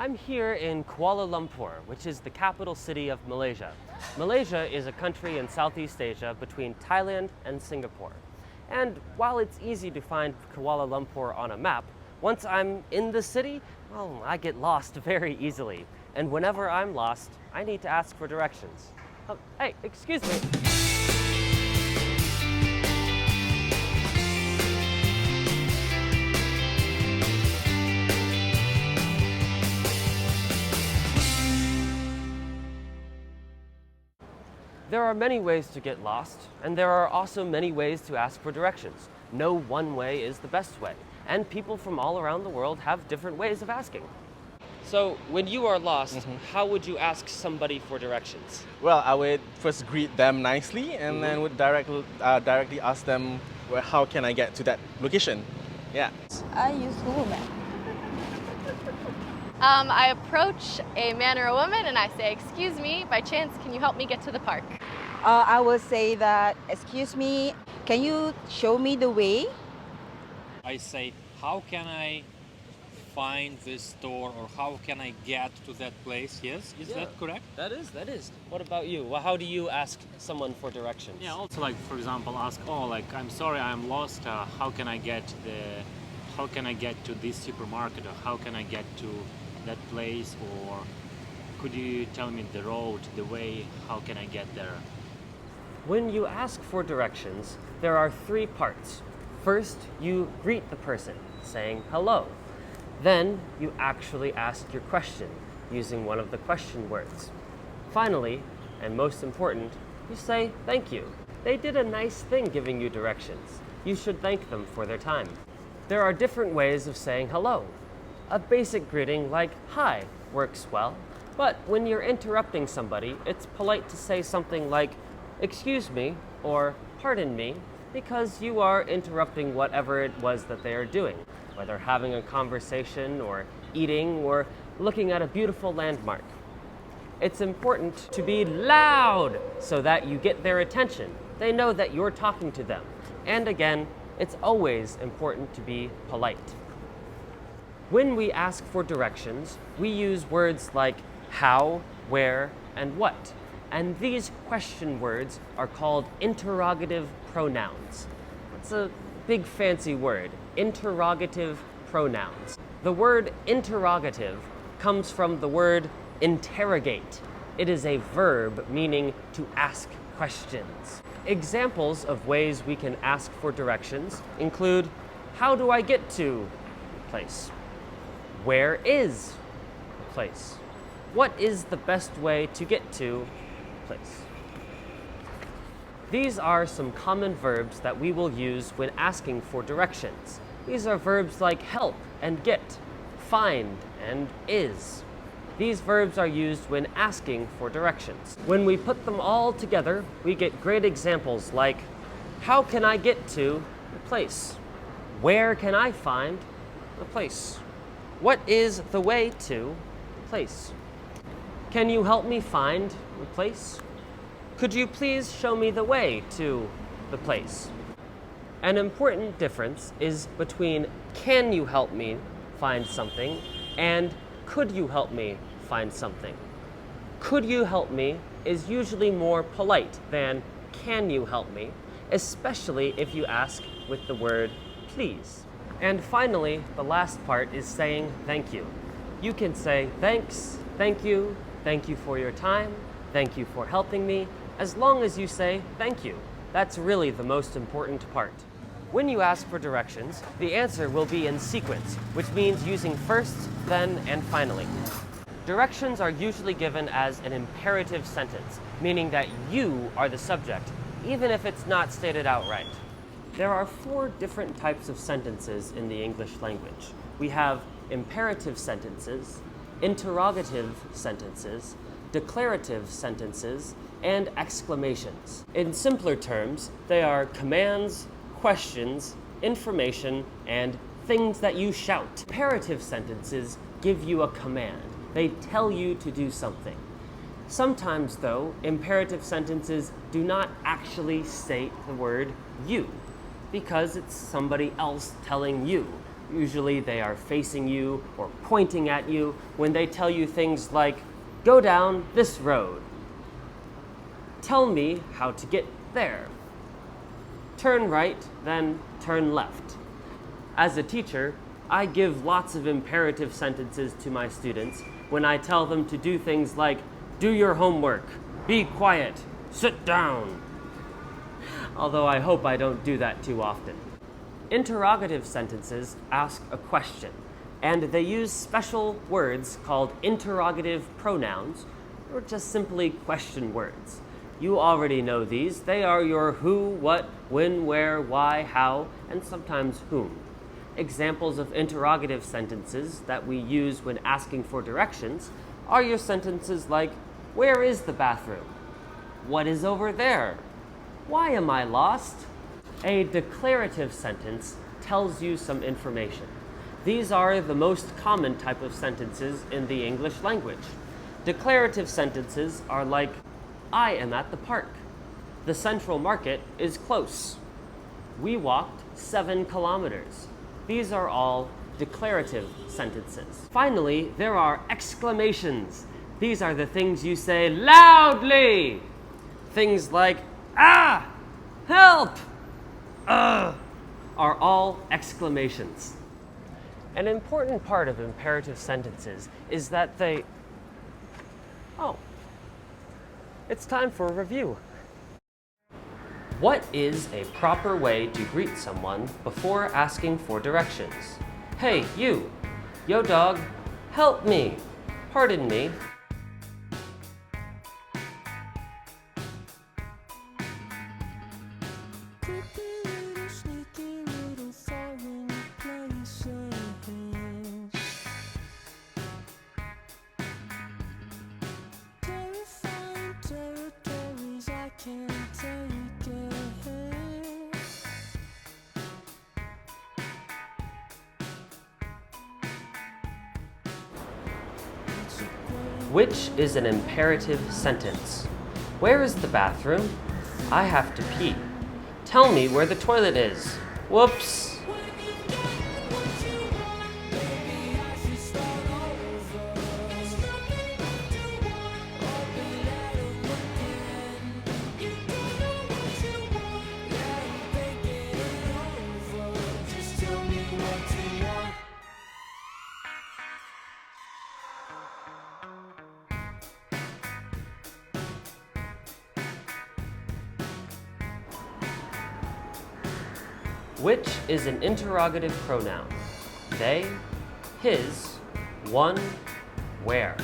I'm here in Kuala Lumpur, which is the capital city of Malaysia. Malaysia is a country in Southeast Asia between Thailand and Singapore. And while it's easy to find Kuala Lumpur on a map, once I'm in the city, well, I get lost very easily. And whenever I'm lost, I need to ask for directions. Hey, excuse me. There are many ways to get lost, and there are also many ways to ask for directions. No one way is the best way, and people from all around the world have different ways of asking. So, when you are lost, how would you ask somebody for directions? Well, I would first greet them nicely and then would directly ask them, well, how can I get to that location? Yeah. I use Google Maps. I approach a man or a woman and I say, "Excuse me, by chance, can you help me get to the park?" I would say that, excuse me, can you show me the way? I say, how can I find this store, or how can I get to that place? Yes, is that correct? That is. What about you? Well, how do you ask someone for directions? Yeah, also like, for example, ask, I'm sorry, I'm lost. How can I get to this supermarket, or how can I get to that place, or could you tell me the road, the way, how can I get there? When you ask for directions, there are three parts. First, you greet the person, saying hello. Then, you actually ask your question, using one of the question words. Finally, and most important, you say thank you. They did a nice thing giving you directions. You should thank them for their time. There are different ways of saying hello. A basic greeting like hi works well, but when you're interrupting somebody, it's polite to say something like excuse me or pardon me, because you are interrupting whatever it was that they are doing, whether having a conversation or eating or looking at a beautiful landmark. It's important to be loud so that you get their attention. They know that you're talking to them. And again, it's always important to be polite. When we ask for directions, we use words like how, where, and what. And these question words are called interrogative pronouns. It's a big fancy word, interrogative pronouns. The word interrogative comes from the word interrogate. It is a verb meaning to ask questions. Examples of ways we can ask for directions include, how do I get to the place? Where is the place? What is the best way to get to the place? These are some common verbs that we will use when asking for directions. These are verbs like help and get, find and is. These verbs are used when asking for directions. When we put them all together, we get great examples like, how can I get to the place? Where can I find the place? What is the way to the place? Can you help me find the place? Could you please show me the way to the place? An important difference is between can you help me find something and could you help me find something. Could you help me is usually more polite than can you help me, especially if you ask with the word please. And finally, the last part is saying thank you. You can say thanks, thank you for your time, thank you for helping me, as long as you say thank you. That's really the most important part. When you ask for directions, the answer will be in sequence, which means using first, then, and finally. Directions are usually given as an imperative sentence, meaning that you are the subject, even if it's not stated outright. There are 4 different types of sentences in the English language. We have imperative sentences, interrogative sentences, declarative sentences, and exclamations. In simpler terms, they are commands, questions, information, and things that you shout. Imperative sentences give you a command. They tell you to do something. Sometimes, though, imperative sentences do not actually state the word you, because it's somebody else telling you. Usually they are facing you or pointing at you when they tell you things like, go down this road. Tell me how to get there. Turn right, then turn left. As a teacher, I give lots of imperative sentences to my students when I tell them to do things like, do your homework, be quiet, sit down. Although I hope I don't do that too often. Interrogative sentences ask a question, and they use special words called interrogative pronouns, or just simply question words. You already know these. They are your who, what, when, where, why, how, and sometimes whom. Examples of interrogative sentences that we use when asking for directions are your sentences like, where is the bathroom? What is over there? Why am I lost? A declarative sentence tells you some information. These are the most common type of sentences in the English language. Declarative sentences are like, I am at the park. The Central Market is close. We walked 7 kilometers. These are all declarative sentences. Finally, there are exclamations. These are the things you say loudly. Things like, ah, help, are all exclamations. An important part of imperative sentences is that they... Oh, it's time for a review. What is a proper way to greet someone before asking for directions? Hey, you! Yo, dog! Help me! Pardon me! Which is an imperative sentence? Where is the bathroom? I have to pee. Tell me where the toilet is. Whoops! Which is an interrogative pronoun? They, his, one, where.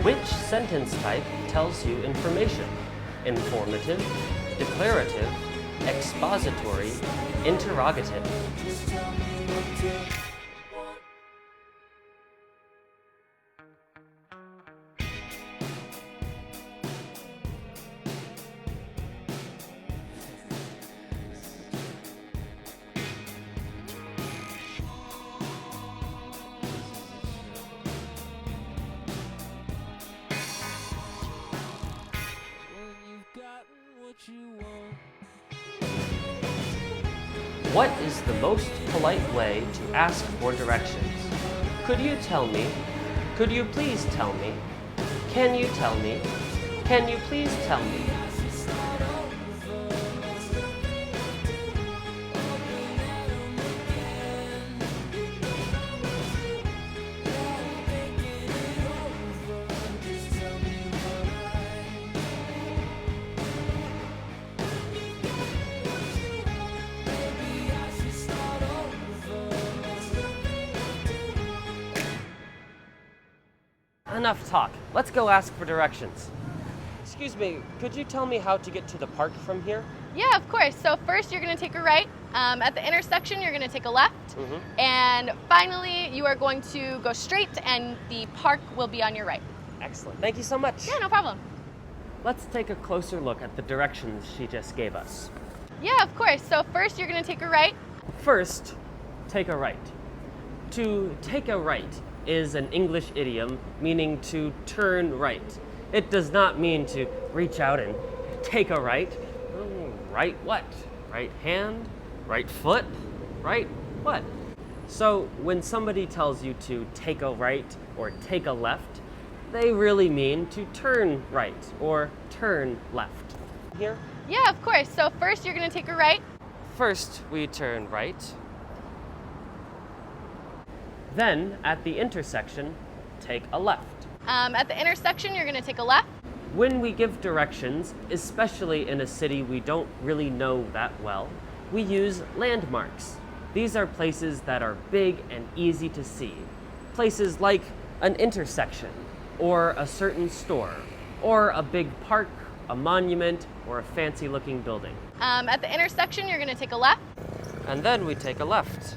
Which sentence type tells you information? Informative, declarative, expository, interrogative. What is the most polite way to ask for directions? Could you tell me? Could you please tell me? Can you tell me? Can you please tell me? Enough talk. Let's go ask for directions. Excuse me, could you tell me how to get to the park from here? Yeah, of course. So first you're going to take a right. At the intersection, you're going to take a left. And finally, you are going to go straight and the park will be on your right. Excellent. Thank you so much. Yeah, no problem. Let's take a closer look at the directions she just gave us. Yeah, of course. So first you're going to take a right. First, take a right. To take a right is an English idiom meaning to turn right. It does not mean to reach out and take a right. Right what? Right hand? Right foot? Right what? So when somebody tells you to take a right or take a left, they really mean to turn right or turn left. Here? Yeah, of course. So first you're going to take a right. First, we turn right. Then, at the intersection, take a left. At the intersection, you're going to take a left. When we give directions, especially in a city we don't really know that well, we use landmarks. These are places that are big and easy to see. Places like an intersection, or a certain store, or a big park, a monument, or a fancy-looking building. At the intersection, you're going to take a left. And then we take a left.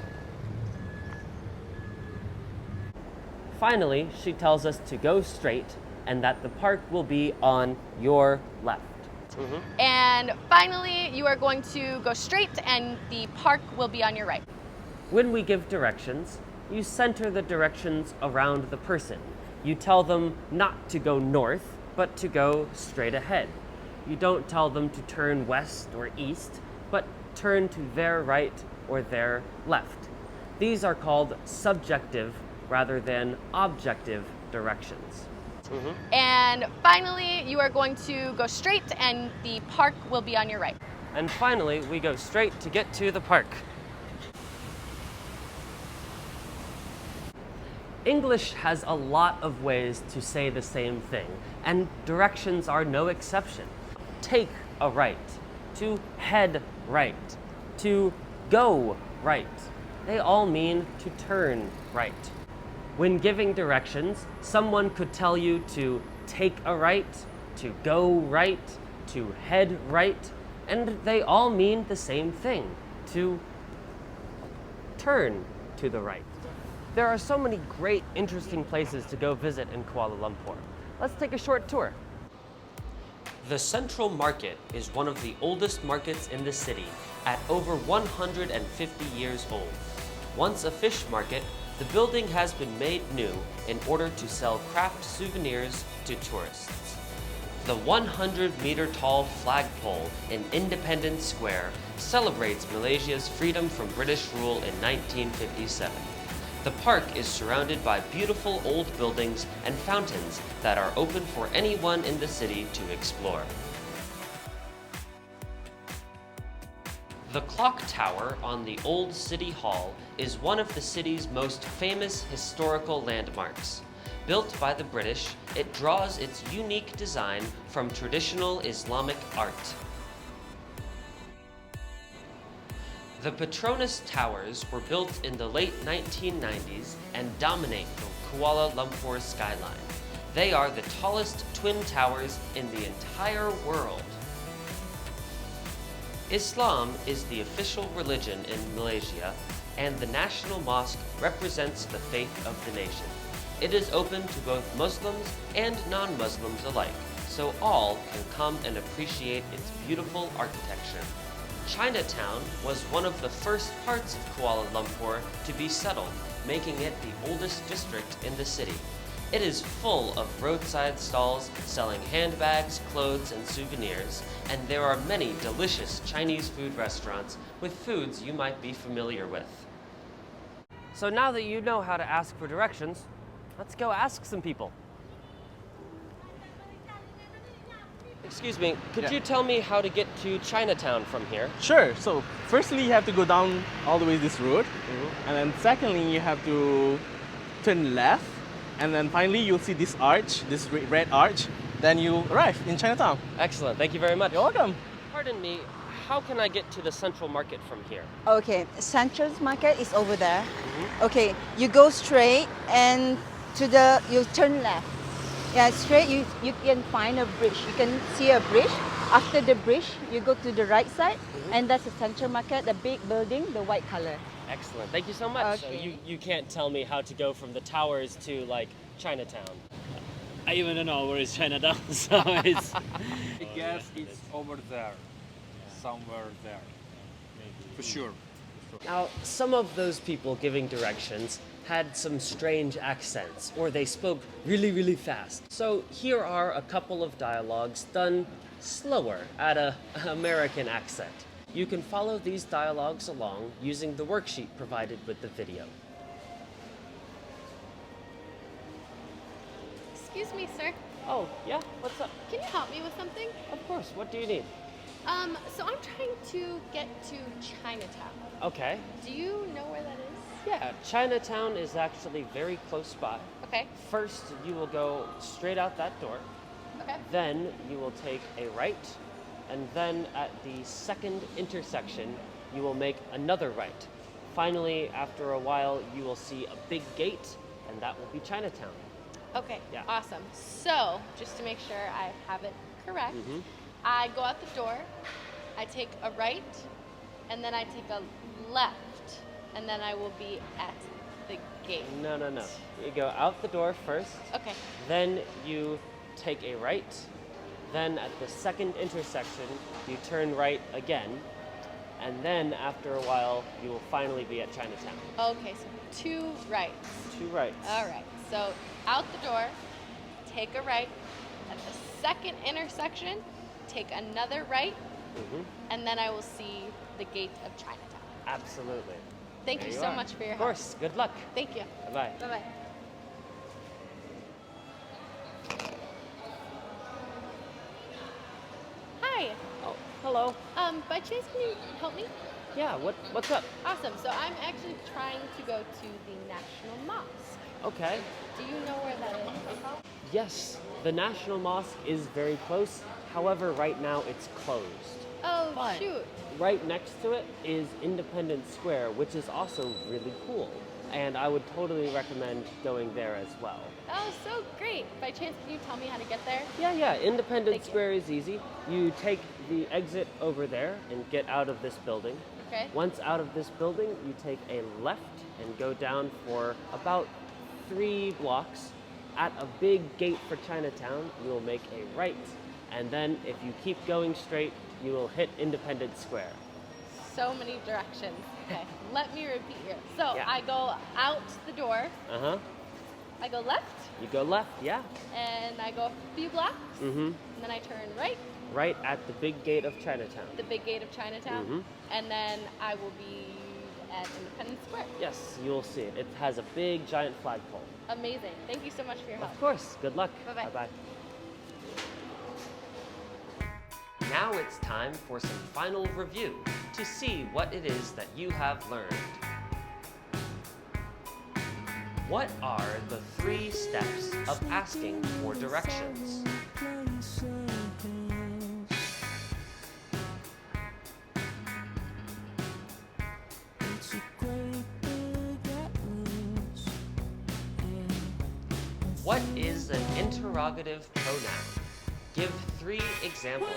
Finally, she tells us to go straight and that the park will be on your left. And finally, you are going to go straight and the park will be on your right. When we give directions, you center the directions around the person. You tell them not to go north, but to go straight ahead. You don't tell them to turn west or east, but turn to their right or their left. These are called subjective rather than objective directions. And finally, you are going to go straight and the park will be on your right. And finally, we go straight to get to the park. English has a lot of ways to say the same thing, and directions are no exception. Take a right, to head right, to go right. They all mean to turn right. When giving directions, someone could tell you to take a right, to go right, to head right, and they all mean the same thing, to turn to the right. There are so many great, interesting places to go visit in Kuala Lumpur. Let's take a short tour. The Central Market is one of the oldest markets in the city, at over 150 years old. Once a fish market, the building has been made new in order to sell craft souvenirs to tourists. The 100-meter-tall flagpole in Independence Square celebrates Malaysia's freedom from British rule in 1957. The park is surrounded by beautiful old buildings and fountains that are open for anyone in the city to explore. The clock tower on the Old City Hall is one of the city's most famous historical landmarks. Built by the British, it draws its unique design from traditional Islamic art. The Petronas Towers were built in the late 1990s and dominate the Kuala Lumpur skyline. They are the tallest twin towers in the entire world. Islam is the official religion in Malaysia, and the national mosque represents the faith of the nation. It is open to both Muslims and non-Muslims alike, so all can come and appreciate its beautiful architecture. Chinatown was one of the first parts of Kuala Lumpur to be settled, making it the oldest district in the city. It is full of roadside stalls selling handbags, clothes, and souvenirs, and there are many delicious Chinese food restaurants with foods you might be familiar with. So now that you know how to ask for directions, let's go ask some people. Excuse me, could you tell me how to get to Chinatown from here? Sure. So firstly, you have to go down all the way this road, and then secondly, you have to turn left, and then finally you'll see this arch, this red arch. Then you arrive in Chinatown. Excellent, thank you very much. You're welcome. Pardon me, how can I get to the Central Market from here? Okay, Central Market is over there. Okay, you go straight and you turn left. Yeah, straight you can find a bridge. You can see a bridge. After the bridge, you go to the right side, and that's the Central Market, the big building, the white color. Excellent. Thank you so much. So Okay. you can't tell me how to go from the towers to like Chinatown. I even don't know where is Chinatown, so it's. I guess it's over there, somewhere there, for sure. Now, some of those people giving directions had some strange accents, or they spoke really, really fast. So here are a couple of dialogues done slower at a American accent. You can follow these dialogues along using the worksheet provided with the video. Excuse me, sir. Oh, yeah? What's up? Can you help me with something? Of course, what do you need? So I'm trying to get to Chinatown. Okay. Do you know where that is? Yeah, Chinatown is actually very close by. Okay. First, you will go straight out that door. Okay. Then you will take a right, and then at the second intersection, you will make another right. Finally, after a while, you will see a big gate, and that will be Chinatown. Okay. Yeah. Awesome. So, just to make sure I have it correct, I go out the door, I take a right, and then I take a left, and then I will be at the gate. No. You go out the door first, Okay. then you take a right, then at the second intersection, you turn right again, and then after a while, you will finally be at Chinatown. Okay, so 2 rights. 2 rights. All right. So out the door, take a right. At the second intersection, take another right, and then I will see the gate of Chinatown. Absolutely. Thank There you you so are. much for your Of help. course. Good luck. Thank you. Bye-bye. Bye bye. Hi. Oh, hello. By chance, can you help me? Yeah, what's up? Awesome. So I'm actually trying to go to the National Mosque. Okay. Do you know where that is? Yes, the National Mosque is very close. However, right now it's closed. Oh, But shoot. right next to it is Independence Square, which is also really cool. And I would totally recommend going there as well. Oh, so great. By chance, can you tell me how to get there? Yeah, Independence Thank you. Square is easy. You take the exit over there and get out of this building. Okay. Once out of this building, you take a left and go down for about 3 blocks. At a big gate for Chinatown, you will make a right. And then if you keep going straight, you will hit Independence Square. So many directions. Okay, let me repeat here. So Yeah. I go out the door, Uh-huh. I go left, You go left, yeah. and I go a few blocks, Mm-hmm. and then I turn right, Right at the big gate of Chinatown. the big gate of Chinatown, and then I will be at Independence Square. Yes, you'll see it. It has a big giant flagpole. Amazing. Thank you so much for your help. Of course. Good luck. Bye-bye. Bye-bye. Now it's time for some final review to see what it is that you have learned. What are the 3 steps of asking for directions? What is an interrogative pronoun? Give 3 examples.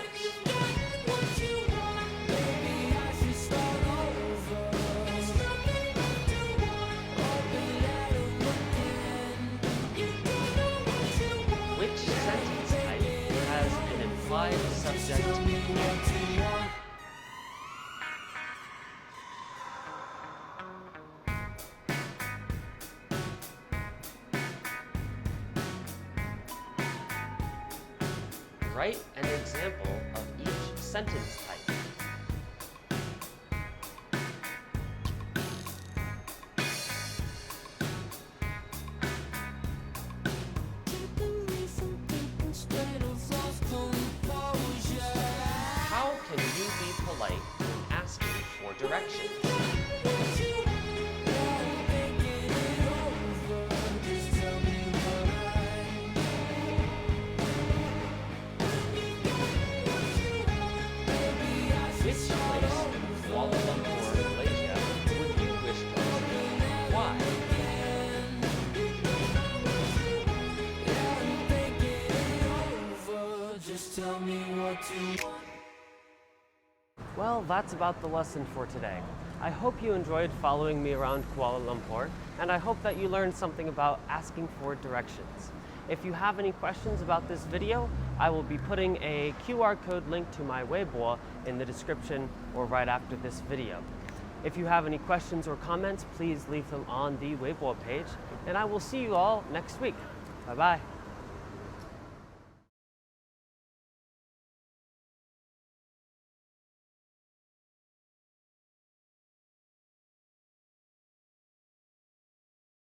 Which sentence type has an implied subject and? Write an example of each sentence type. How can you be polite when asking for directions? Which place in Kuala Lumpur, Malaysia would you wish to visit? Why? Well, that's about the lesson for today. I hope you enjoyed following me around Kuala Lumpur, and I hope that you learned something about asking for directions. If you have any questions about this video, I will be putting a QR code link to my Weibo in the description or right after this video. If you have any questions or comments, please leave them on the Weibo page, and I will see you all next week. Bye-bye.